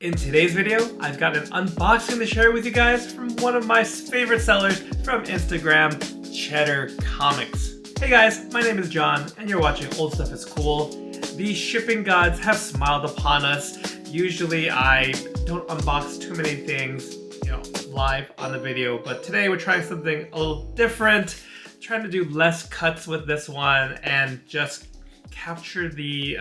In today's video, I've got an unboxing to share with you guys from one of my favorite sellers from Instagram, Cheddar Comics. Hey guys, my name is John, and you're watching Old Stuff is Cool. The shipping gods have smiled upon us. Usually I don't unbox too many things, live on the video, but today we're trying something a little different. Trying to do less cuts with this one and just capture the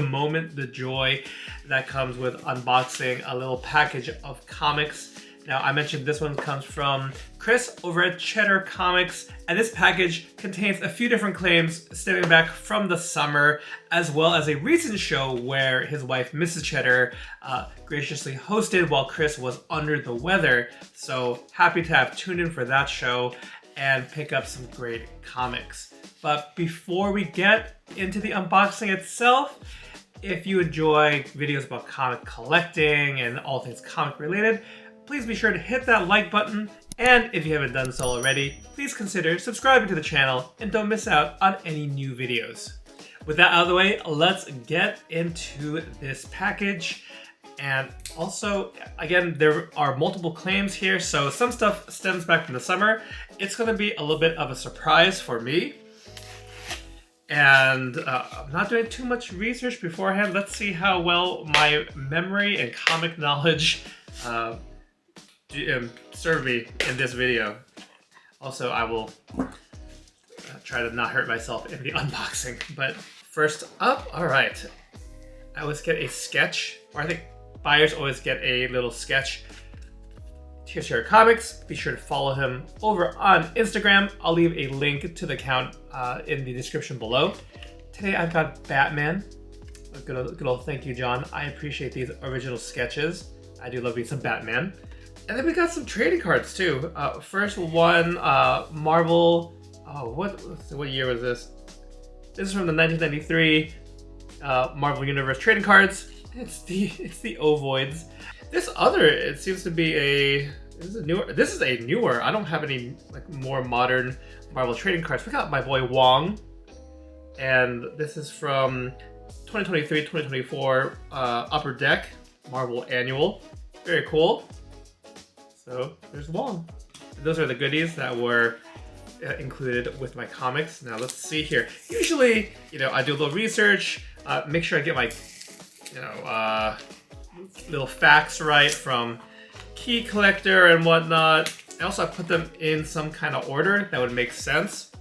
moment, the joy that comes with unboxing a little package of comics. Now, I mentioned this one comes from Chris over at Cheddar Comics, and this package contains a few different claims stemming back from the summer, as well as a recent show where his wife, Mrs. Cheddar, graciously hosted while Chris was under the weather. So happy to have tuned in for that show and pick up some great comics. But before we get into the unboxing itself, if you enjoy videos about comic collecting and all things comic related, please be sure to hit that like button. And if you haven't done so already, please consider subscribing to the channel and don't miss out on any new videos. With that out of the way, let's get into this package. And also, again, there are multiple claims here, so some stuff stems back from the summer. It's going to be a little bit of a surprise for me. And I'm not doing too much research beforehand. Let's see how well my memory and comic knowledge serve me in this video. Also, I will try to not hurt myself in the unboxing. But first up, all right. I always get a sketch, or I think buyers always get a little sketch. Cheddar Comics, be sure to follow him over on Instagram. I'll leave a link to the account in the description below. Today I've got Batman. A good old thank you, John. I appreciate these original sketches. I do love me some Batman. And then we got some trading cards too. First one, Marvel. Oh, what year was this? This is from the 1993 Marvel Universe trading cards. It's the Ovoids. This other, it seems to be this is a newer. I don't have any more modern Marvel trading cards. We got my boy Wong, and this is from 2023-2024 Upper Deck Marvel Annual. Very cool. So there's Wong. Those are the goodies that were included with my comics. Now let's see here. Usually, I do a little research, make sure I get my little facts right from Key Collector and whatnot. And also I put them in some kind of order that would make sense.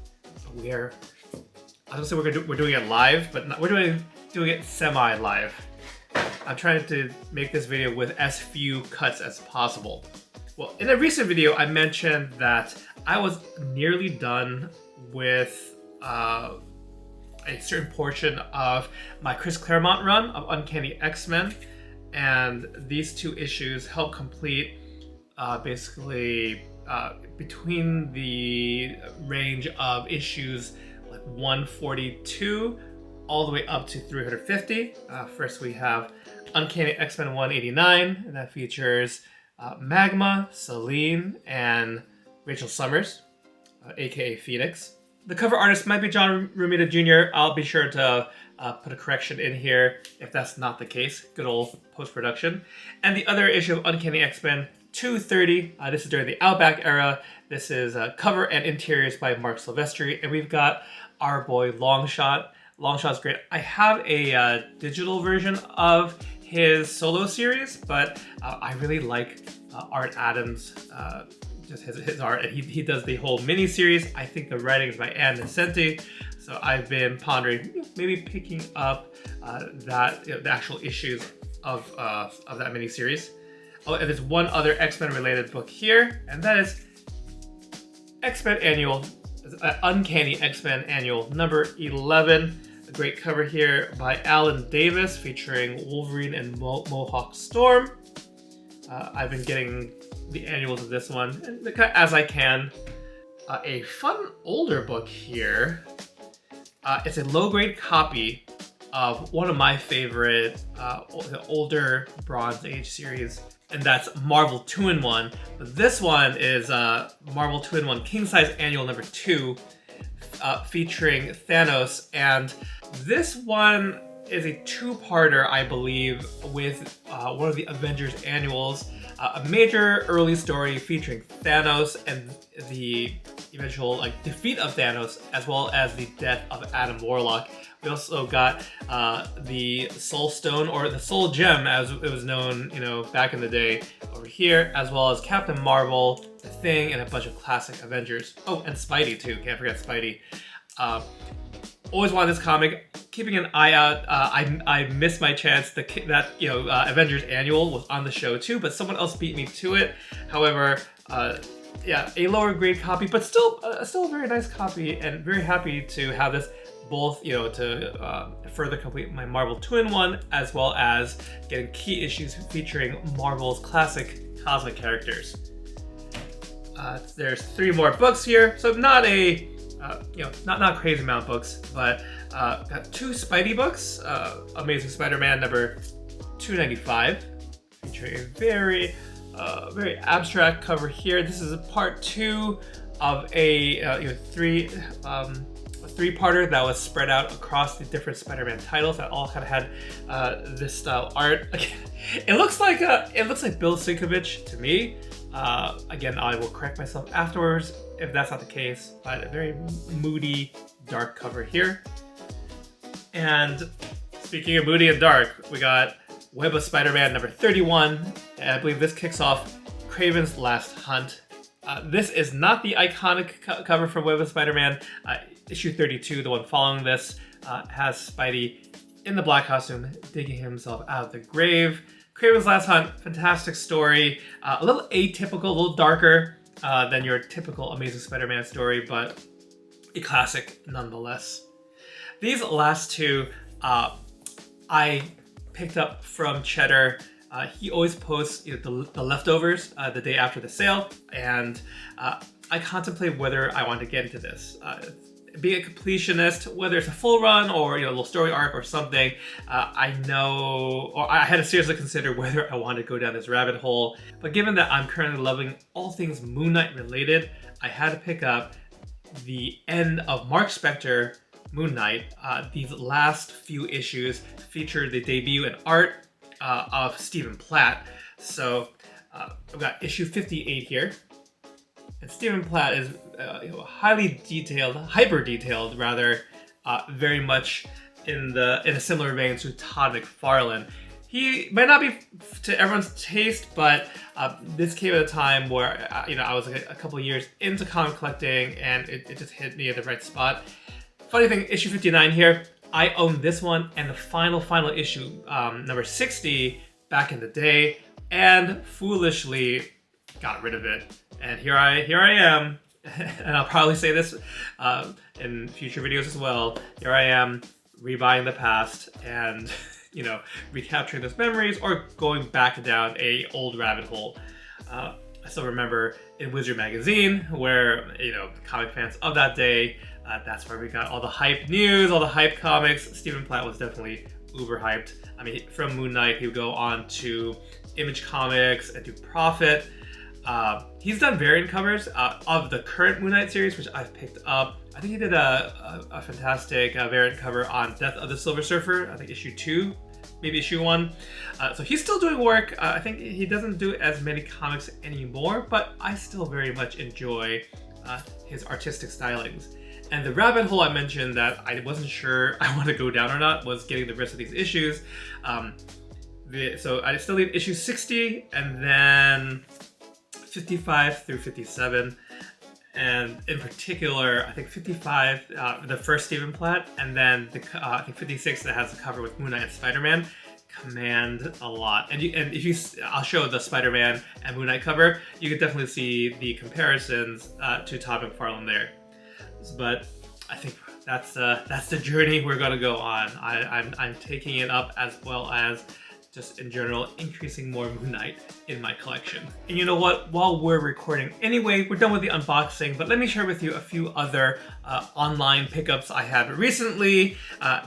I was gonna say we're doing it live, but we're doing it semi-live. I'm trying to make this video with as few cuts as possible. Well, in a recent video, I mentioned that I was nearly done with a certain portion of my Chris Claremont run of Uncanny X-Men, and these two issues help complete basically between the range of issues like 142 all the way up to 350. First we have Uncanny X-Men 189, and that features Magma, Selene, and Rachel Summers, aka Phoenix. The cover artist might be John Romita Jr. I'll be sure to put a correction in here if that's not the case. Good old post-production. And the other issue of Uncanny X-Men 230. This is during the Outback era. This is cover and interiors by Mark Silvestri. And we've got our boy Longshot. Longshot's great. I have a digital version of his solo series, but I really like Art Adams, just his art, and he does the whole mini-series. I think the writing is by Ann Nesenti, so I've been pondering maybe picking up the actual issues of that mini-series. Oh, and there's one other X-Men related book here, and that is X-Men Annual, Uncanny X-Men Annual number 11. A great cover here by Alan Davis featuring Wolverine and Mohawk Storm. I've been getting the annuals of this one as I can. A fun older book here. It's a low-grade copy of one of my favorite older Bronze Age series, and that's Marvel 2-in-1. But this one is Marvel 2-in-1 King Size Annual number 2, featuring Thanos. And this one is a two-parter, I believe, with one of the Avengers annuals, a major early story featuring Thanos and the eventual defeat of Thanos, as well as the death of Adam Warlock. We also got the Soul Stone, or the Soul Gem, as it was known, back in the day, over here, as well as Captain Marvel, The Thing, and a bunch of classic Avengers. Oh, and Spidey too. Can't forget Spidey. Always wanted this comic. Keeping an eye out. I missed my chance. That Avengers Annual was on the show too, but someone else beat me to it. However, yeah, a lower grade copy, but still a very nice copy, and very happy to have this both, to further complete my Marvel 2-in-1, as well as getting key issues featuring Marvel's classic cosmic characters. There's 3 more books here, so not a not crazy amount of books, but got 2 Spidey books. Amazing Spider-Man number 295, featuring a very abstract cover here. This is a part 2 of a 3-parter that was spread out across the different Spider-Man titles that all kind of had this style art. It looks like Bill Sienkiewicz to me. Again, I will correct myself afterwards if that's not the case, but a very moody, dark cover here. And speaking of moody and dark, we got Web of Spider-Man number 31, and I believe this kicks off Kraven's Last Hunt. This is not the iconic cover from Web of Spider-Man. Issue 32, the one following this, has Spidey in the black costume digging himself out of the grave. Kraven's Last Hunt, fantastic story. A little atypical, a little darker than your typical Amazing Spider-Man story, but a classic nonetheless. These last 2, I picked up from Cheddar. He always posts the leftovers the day after the sale, and I contemplate whether I want to get into this. Being a completionist, whether it's a full run or a little story arc or something, I had to seriously consider whether I want to go down this rabbit hole. But given that I'm currently loving all things Moon Knight related, I had to pick up the end of Mark Spector Moon Knight. These last few issues feature the debut and art of Stephen Platt. So I've got issue 58 here. And Stephen Platt is highly detailed, hyper detailed rather, very much in a similar vein to Todd McFarlane. He might not be to everyone's taste, but this came at a time where I was a couple of years into comic collecting, and it just hit me at the right spot. Funny thing, issue 59 here, I owned this one and the final issue, number 60, back in the day, and foolishly got rid of it. And here I am, and I'll probably say this in future videos as well. Here I am, rebuying the past and recapturing those memories or going back down a old rabbit hole. I still remember in Wizard magazine, where comic fans of that day, that's where we got all the hype news, all the hype comics. Stephen Platt was definitely uber hyped. I mean, from Moon Knight, he would go on to Image Comics and do Prophet. He's done variant covers of the current Moon Knight series, which I've picked up. I think he did a fantastic variant cover on Death of the Silver Surfer, I think issue 2, maybe issue 1. So he's still doing work. I think he doesn't do as many comics anymore, but I still very much enjoy his artistic stylings. And the rabbit hole I mentioned that I wasn't sure I want to go down or not was getting the rest of these issues. So I still need issue 60 and then 55 through 57, and in particular, I think 55, the first Stephen Platt, and then I think 56 that has the cover with Moon Knight and Spider-Man, command a lot. And I'll show the Spider-Man and Moon Knight cover. You can definitely see the comparisons to Todd McFarlane there. But I think that's the journey we're gonna go on. I'm taking it up, as well as just in general, increasing more Moon Knight in my collection. And you know what? While we're recording anyway, we're done with the unboxing, but let me share with you a few other online pickups I had recently.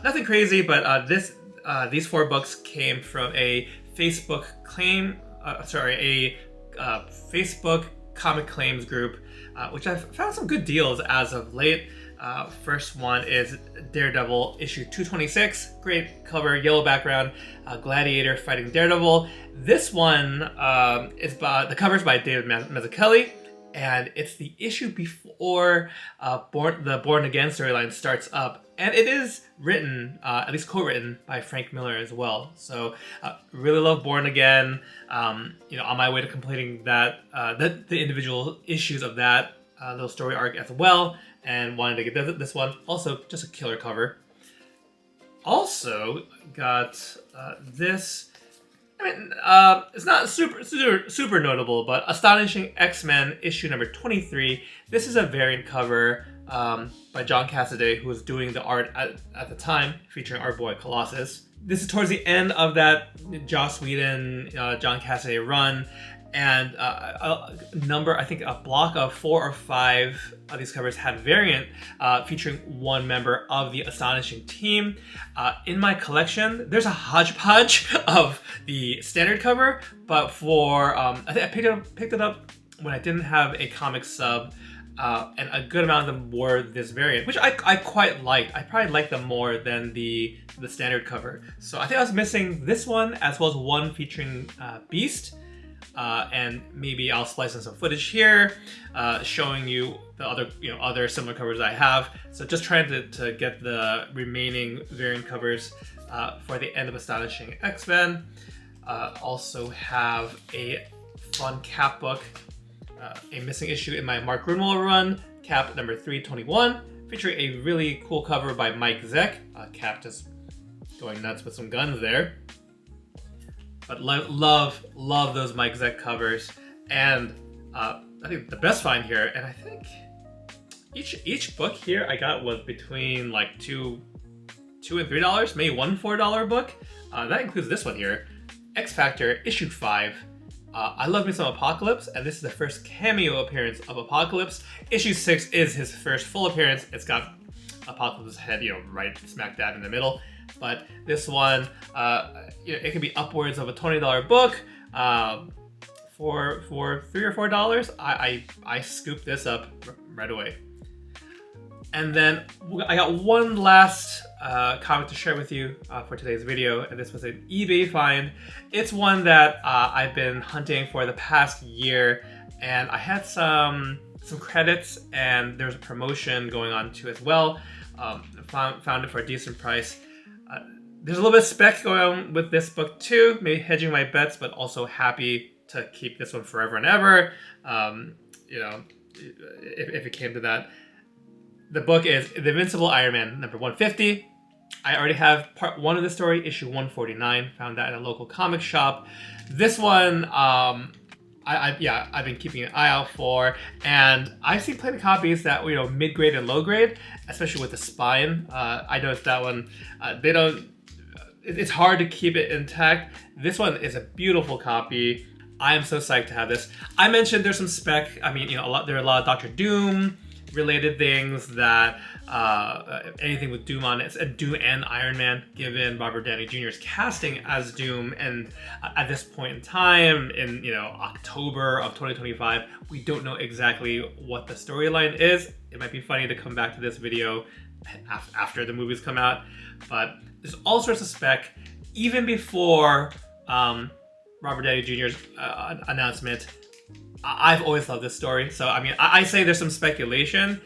Nothing crazy, but these 4 books came from a Facebook Facebook comic claims group, which I've found some good deals as of late. First one is Daredevil issue 226. Great cover, yellow background, Gladiator fighting Daredevil. This one is by the cover's by David Mazzucchelli, and it's the issue before the Born Again storyline starts up, and it is written, at least co-written, by Frank Miller as well. So really love Born Again. On my way to completing that, the individual issues of that little story arc as well, and wanted to get this one. Also, just a killer cover. Also got this. It's not super notable, but Astonishing X-Men issue number 23. This is a variant cover by John Cassaday, who was doing the art at the time, featuring our boy Colossus. This is towards the end of that Joss Whedon, John Cassaday run, and a block of 4 or 5 of these covers had variant featuring one member of the Astonishing team. In my collection, there's a hodgepodge of the standard cover, but for I think I picked it up when I didn't have a comic sub, and a good amount of them were this variant, which I quite liked. I probably liked them more than the standard cover. So I think I was missing this one, as well as one featuring Beast. And maybe I'll splice in some footage here, showing you the other similar covers I have. So just trying to get the remaining variant covers for the end of Astonishing X-Men. Also have a fun Cap book, a missing issue in my Mark Gruenwald run, Cap number 321, featuring a really cool cover by Mike Zeck. Cap just going nuts with some guns there. But love those Mike Zeck covers, and I think the best find here, and I think each book here I got was between like $2 and $3, maybe one $4 book. That includes this one here, X Factor issue 5. I love me some Apocalypse, and this is the first cameo appearance of Apocalypse. Issue 6 is his first full appearance. It's got Apocalypse's head, right smack dab in the middle. But this one, it can be upwards of a $20 book. For $3 or $4, I scooped this up right away. And then I got one last comic to share with you for today's video, and this was an eBay find. It's one that I've been hunting for the past year, and I had some credits, and there's a promotion going on too as well. Found it for a decent price. There's a little bit of spec going on with this book too, maybe hedging my bets, but also happy to keep this one forever and ever. If it came to that. The book is The Invincible Iron Man number 150. I already have part 1 of the story, issue 149. Found that at a local comic shop. This one, I've been keeping an eye out for, and I've seen plenty of copies that mid-grade and low-grade, especially with the spine. I noticed that one, it's hard to keep it intact. This one is a beautiful copy. I am so psyched to have this. I mentioned there's some spec. I mean, there are a lot of Doctor Doom related things that anything with Doom on it, and Doom and Iron Man, given Robert Downey Jr.'s casting as Doom, and at this point in time, in October of 2025, we don't know exactly what the storyline is. It might be funny to come back to this video after the movies come out, but there's all sorts of spec, even before Robert Downey Jr.'s announcement. I've always loved this story, so I mean, I say there's some speculation.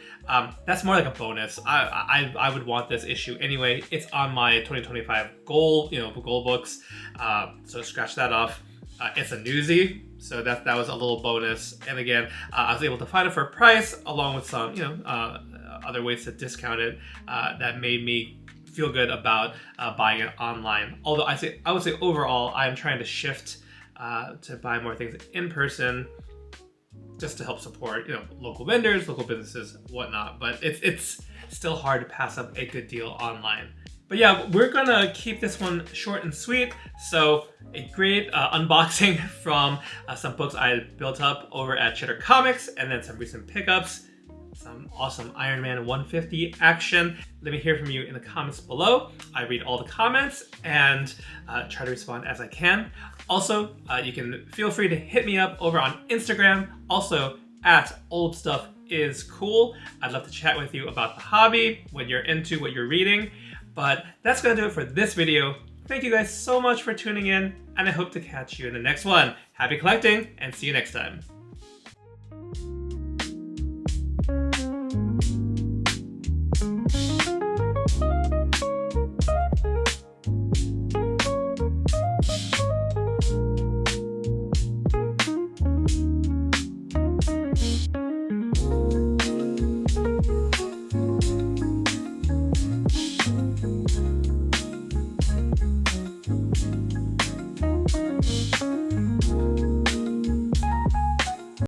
That's more like a bonus. I would want this issue anyway. It's on my 2025 goal, goal books. So scratch that off. It's a newsie, so that was a little bonus. And again, I was able to find it for a price, along with some, other ways to discount it that made me feel good about buying it online. Although I would say overall, I'm trying to shift to buy more things in person, just to help support, local vendors, local businesses, whatnot. But it's still hard to pass up a good deal online. But yeah, we're gonna keep this one short and sweet. So a great unboxing from some books I built up over at Cheddar Comics, and then some recent pickups, some awesome Iron Man 150 action. Let me hear from you in the comments below. I read all the comments and try to respond as I can. Also, you can feel free to hit me up over on Instagram, also at Old Stuff Is Cool. I'd love to chat with you about the hobby, what you're into, what you're reading. But that's gonna do it for this video. Thank you guys so much for tuning in, and I hope to catch you in the next one. Happy collecting, and see you next time.